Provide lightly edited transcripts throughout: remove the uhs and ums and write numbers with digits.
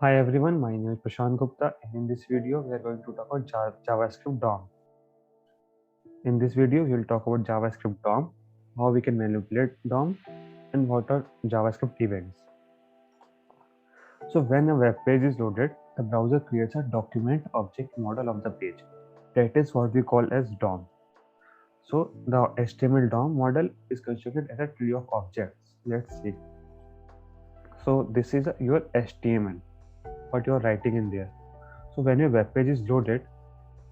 Hi everyone, my name is Prashant Gupta and in this video we are going to talk about JavaScript DOM. In this video we will talk about JavaScript DOM, how we can manipulate DOM and what are JavaScript events. So when a web page is loaded, the browser creates a document object model of the page. That is what we call as DOM. So the HTML DOM model is constructed as a tree of objects. Let's see. So this is your HTML, what you are writing in there. So when your web page is loaded,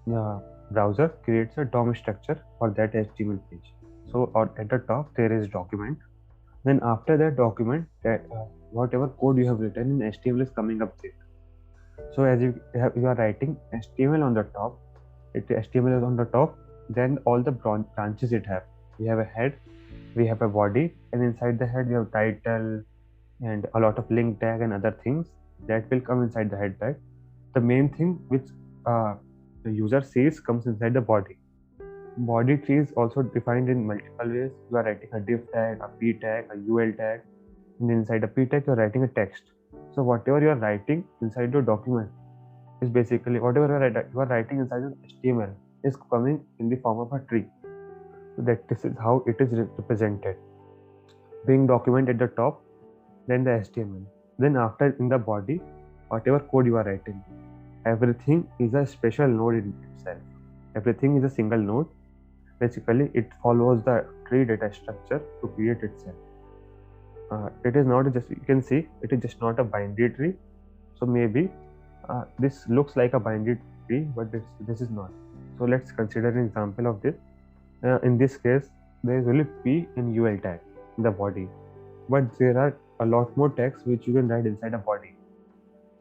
the browser creates a DOM structure for that HTML page. So at the top there is document. Then after that document, whatever code you have written in HTML is coming up there. So as you are writing HTML on the top, HTML is on the top. Then all the branches it have. We have a head, we have a body, and inside the head we have title and a lot of link tag and other things that will come inside the head tag. The main thing which the user sees comes inside the body. Body tree is also defined in multiple ways. You are writing a div tag, a p tag, a ul tag, and inside a p tag you are writing a text. So whatever you are writing inside your document is basically whatever you are writing inside your HTML is coming in the form of a tree. So that this is how it is represented. Being document at the top, then the HTML. Then after in the body, whatever code you are writing, everything is a special node in itself. Everything is a single node. Basically, it follows the tree data structure to create itself. It is not just, you can see, it is just not a binary tree. So maybe this looks like a binary tree, but this is not. So let's consider an example of this. In this case, there is only p and ul tag in the body, but there are a lot more tags which you can write inside a body.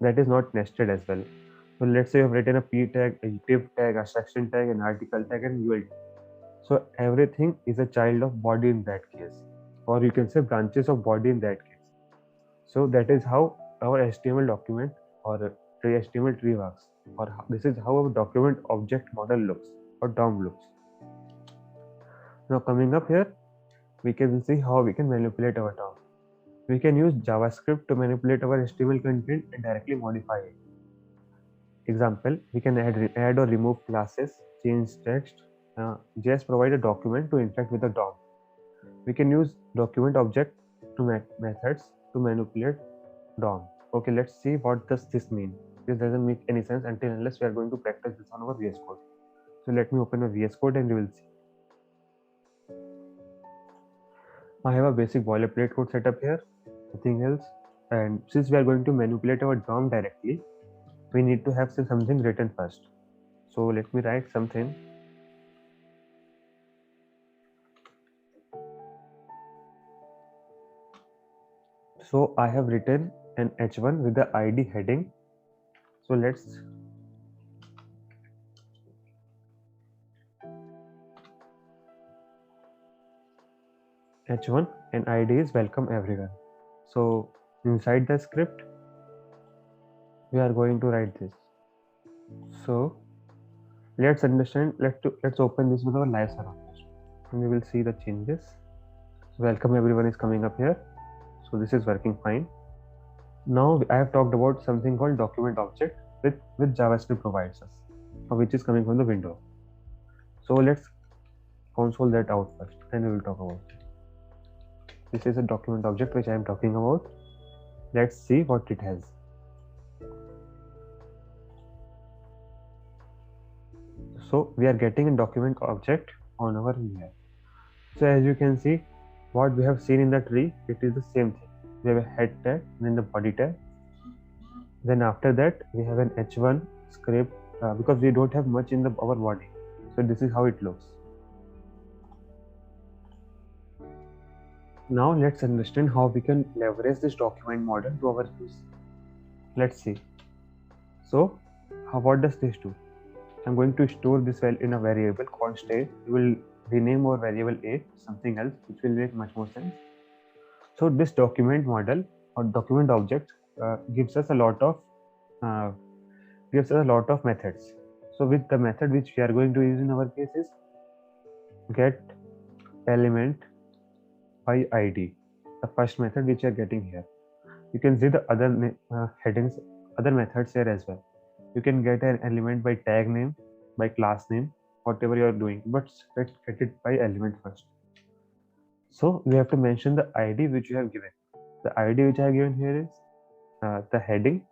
That is not nested as well. So let's say you have written a p tag, a div tag, a section tag, an article tag, and ul tag. So everything is a child of body in that case, or you can say branches of body in that case. So that is how our HTML document or HTML tree works, or this is how our document object model looks or DOM looks. Now coming up here, we can see how we can manipulate our DOM. We can use JavaScript to manipulate our HTML content and directly modify it. Example, we can add or remove classes, change text. JS provide a document to interact with the DOM. We can use document object to methods to manipulate DOM. Okay, let's see what does this mean. This doesn't make any sense until unless we are going to practice this on our VS Code. So let me open a VS Code and you will see. I have a basic boilerplate code set up here, nothing else. And since we are going to manipulate our DOM directly, we need to have something written first. So let me write something. So I have written an h1 with the ID heading. So let's h1 and ID is welcome everyone. So inside the script, we are going to write this. So let's understand. Let's open this with our live server first, and we will see the changes. Welcome everyone is coming up here. So this is working fine. Now I have talked about something called document object with JavaScript provides us, which is coming from the window. So let's console that out first, and we will talk about it. This is a document object which I am talking about. Let's see what it has. So we are getting a document object on our layer. So as you can see, what we have seen in the tree, it is the same thing. We have a head tag and then the body tag. Then after that, we have an h1 script because we don't have much in our body. So this is how it looks. Now let's understand how we can leverage this document model to our use. Let's see. So what does this do? I'm going to store this in a variable called state. We will rename our variable a something else, which will make much more sense. So this document model or document object gives us a lot of methods. So with the method which we are going to use in our case is get element by id, the first method which we are getting here. You can see the other headings other methods here as well. You can get an element by tag name, by class name, whatever you are doing, but let's get it by element first. So we have to mention the ID which you have given. The ID which I have given here is the heading.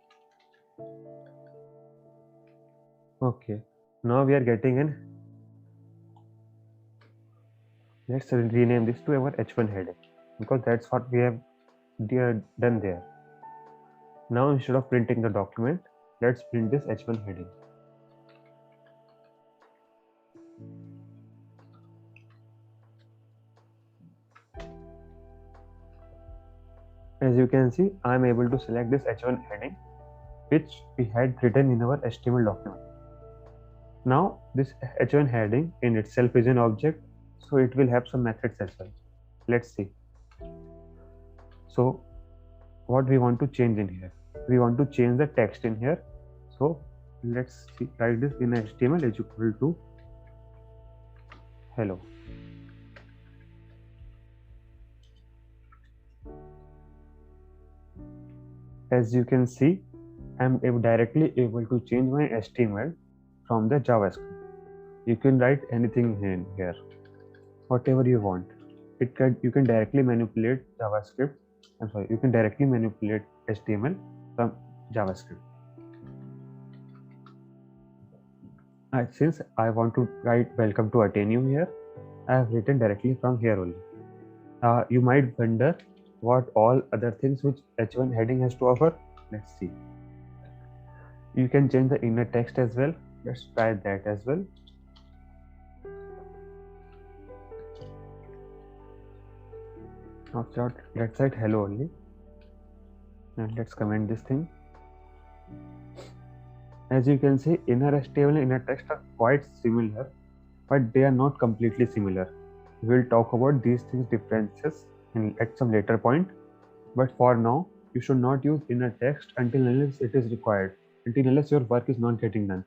Okay, now we are getting an, let's rename this to our h1 heading, because that's what we have done there. Now instead of printing the document, let's print this h1 heading. As you can see, I am able to select this h1 heading which we had written in our HTML document. Now this h1 heading in itself is an object, so it will have some methods as well. Let's see. So what we want to change in here, we want to change the text in here. So let's see, write this in HTML is equal to hello. As you can see, I'm directly able to change my HTML from the JavaScript. You can write anything in here, whatever you want. You can directly manipulate JavaScript. You can directly manipulate HTML from JavaScript. Since I want to write welcome to Ateneo here, I have written directly from here only. You might wonder what all other things which h1 heading has to offer. Let's see. You can change the inner text as well. Let's try that as well. Now let's write hello only, and let's comment this thing. As you can see, inner HTML and inner text are quite similar, but they are not completely similar. We'll talk about these things differences at some later point, but for now you should not use inner text until unless it is required, until unless your work is not getting done.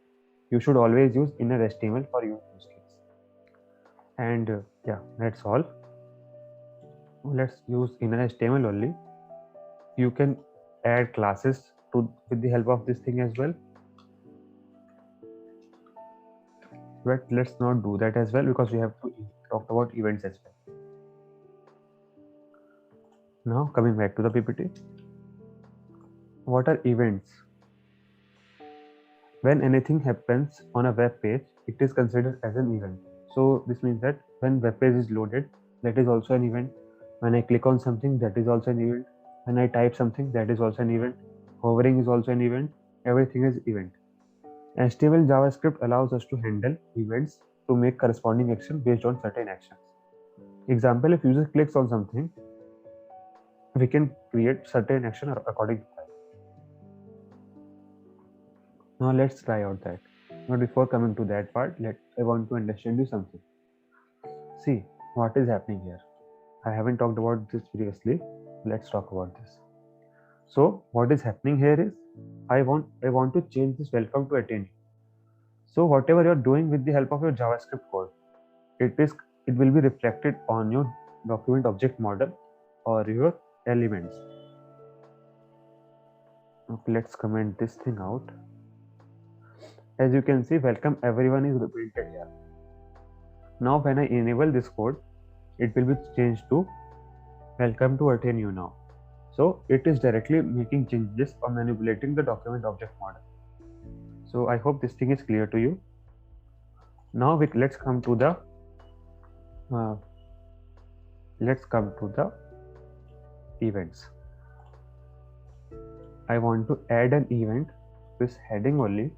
You should always use inner HTML for your use case. And yeah, that's all. Let's use inner HTML only. You can add classes with the help of this thing as well, but let's not do that as well because we have to talk about events as well. Now coming back to the PPT, what are events? When anything happens on a web page, it is considered as an event. So this means that when web page is loaded, that is also an event. When I click on something, that is also an event. When I type something, that is also an event. Hovering is also an event. Everything is event. HTML JavaScript allows us to handle events to make corresponding action based on certain actions. Example, if user clicks on something, we can create certain action according to that. Now let's try out that. But before coming to that part, I want to understand you something. See what is happening here. I haven't talked about this previously. Let's talk about this. So what is happening here is I want to change this welcome to Ateneo. So whatever you're doing with the help of your JavaScript code, it will be reflected on your document object model or your elements. Okay, let's comment this thing out. As you can see, welcome everyone is printed here. Now when I enable this code, it will be changed to welcome to Ateneo now. So it is directly making changes or manipulating the document object model. So I hope this thing is clear to you. Now let's come to the events. I want to add an event to this heading only.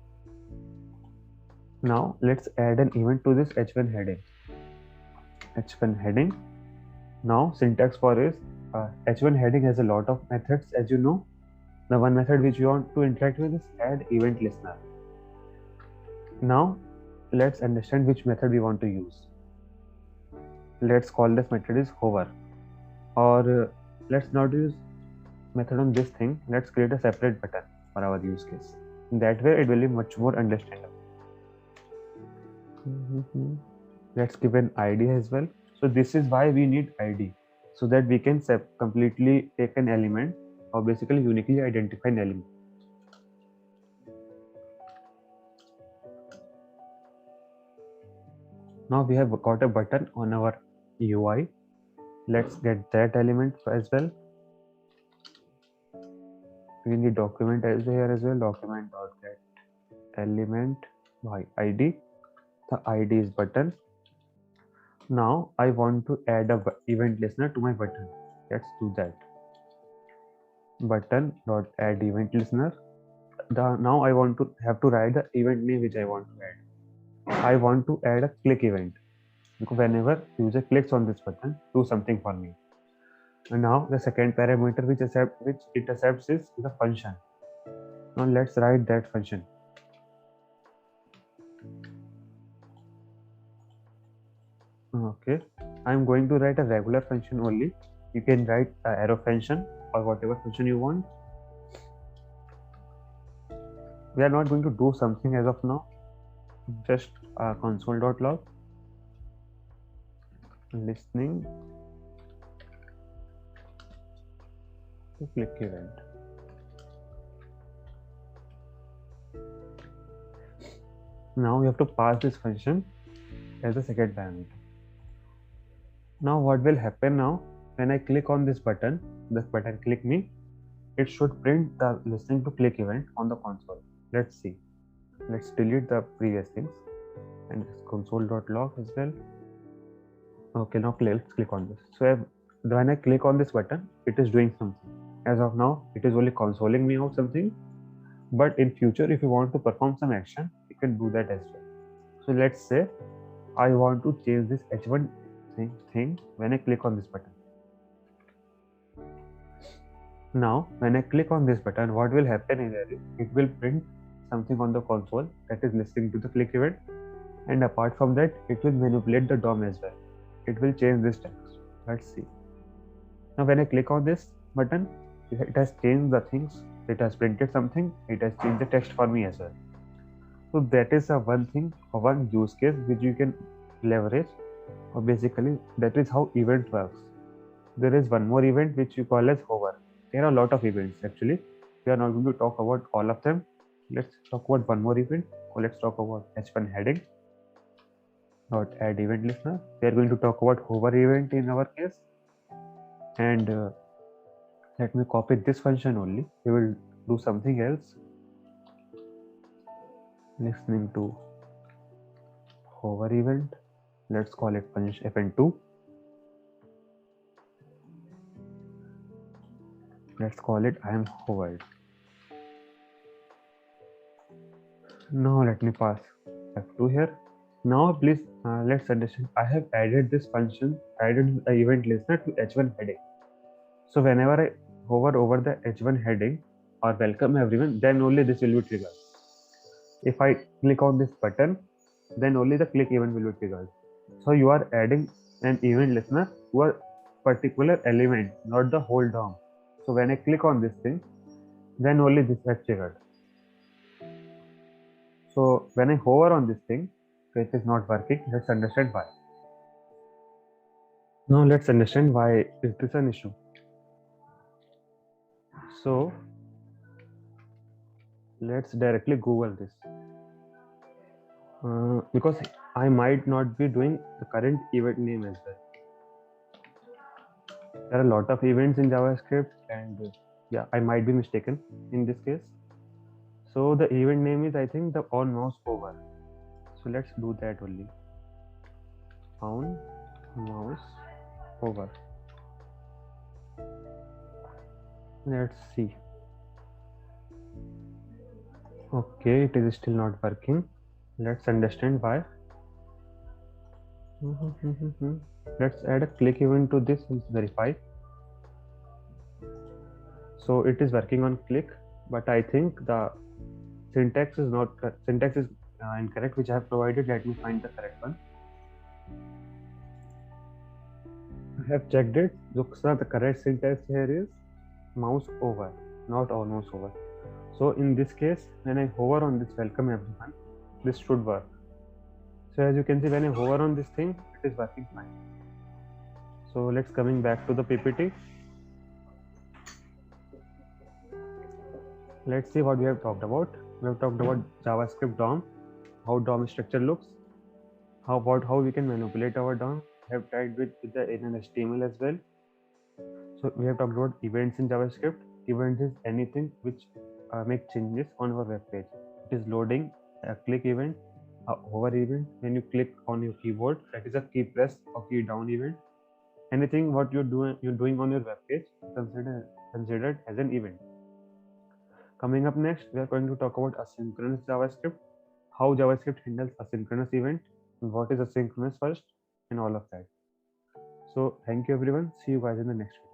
Now let's add an event to this h1 heading. H1 heading. Now syntax for is h1 heading has a lot of methods, as you know. The one method which you want to interact with is add event listener. Now let's understand which method we want to use. Let's call this method is hover, or let's not use method on this thing. Let's create a separate button for our use case. In that way it will be much more understandable. Let's give an ID as well. So this is why we need ID, so that we can completely take an element or basically uniquely identify an element. Now we have got a button on our UI. Let's get that element as well. We need document as here as well. Document.get element by ID. The ID is button. Now I want to add a event listener to my button. Let's do that. Button dot add event listener. Now I want to have to write the event name which I want to add. I want to add a click event. Because whenever user clicks on this button, do something for me. And now the second parameter which it accepts is the function. Now let's write that function. Okay, I'm going to write a regular function only. You can write an arrow function or whatever function you want. We are not going to do something as of now. Just console.log listening to click event. Now we have to pass this function as a second parameter. Now what will happen now when I click on this button click me, it should print the listening to click event on the console. Let's see. Let's delete the previous things and console.log as well. Okay, now let's click on this. So when I click on this button, it is doing something. As of now, it is only consoling me out something. But in future, if you want to perform some action, you can do that as well. So let's say I want to change this H1 thing when I click on this button. Now, when I click on this button, what will happen is it will print something on the console that is listening to the click event. And apart from that, it will manipulate the DOM as well. It will change this text. Let's see. Now, when I click on this button, it has changed the things. It has printed something. It has changed the text for me as well. So that is one thing or one use case which you can leverage. Or basically, that is how event works. There is one more event which you call as hover. There are a lot of events actually. We are not going to talk about all of them. Let's talk about one more event. Or let's talk about H1 heading. Not add event listener. We are going to talk about hover event in our case. And let me copy this function only. We will do something else. Listening to hover event. Let's call it function fn2. Let's call it I am hovered. Now let me pass f2 here. Now please let's understand. I have added this function, added the event listener to H1 heading. So whenever I hover over the H1 heading or welcome everyone, then only this will be triggered. If I click on this button, then only the click event will be triggered. So you are adding an event listener to a particular element, not the whole DOM. So when I click on this thing, then only this gets triggered. So when I hover on this thing, it is not working. Let's understand why. Now let's understand why is this an issue. So let's directly Google this. Because I might not be doing the current event name as well. There are a lot of events in JavaScript and yeah, I might be mistaken in this case. So the event name is I think the on mouse over. So let's do that only. On mouse over. Let's see. Okay, it is still not working. Let's understand why. Let's add a click event to this and verify. So it is working on click, but I think the syntax is incorrect, which I have provided. Let me find the correct one. I have checked it. The correct syntax here is mouse over, not on mouse over. So in this case, when I hover on this welcome everyone, this should work. So as you can see, when I hover on this thing, it is working fine. So let's coming back to the PPT. Let's see what we have talked about. We have talked about JavaScript DOM, how DOM structure looks. How about how we can manipulate our DOM? We have tried with the in an HTML as well. So we have talked about events in JavaScript. Event is anything which make changes on our web page. It is loading, a click event, a hover event. When you click on your keyboard, that is a key press or key down event. Anything what you're doing on your web page considered as an event. Coming up next, we are going to talk about asynchronous JavaScript, how JavaScript handles asynchronous event, and what is asynchronous first, and all of that. So thank you everyone. See you guys in the next video.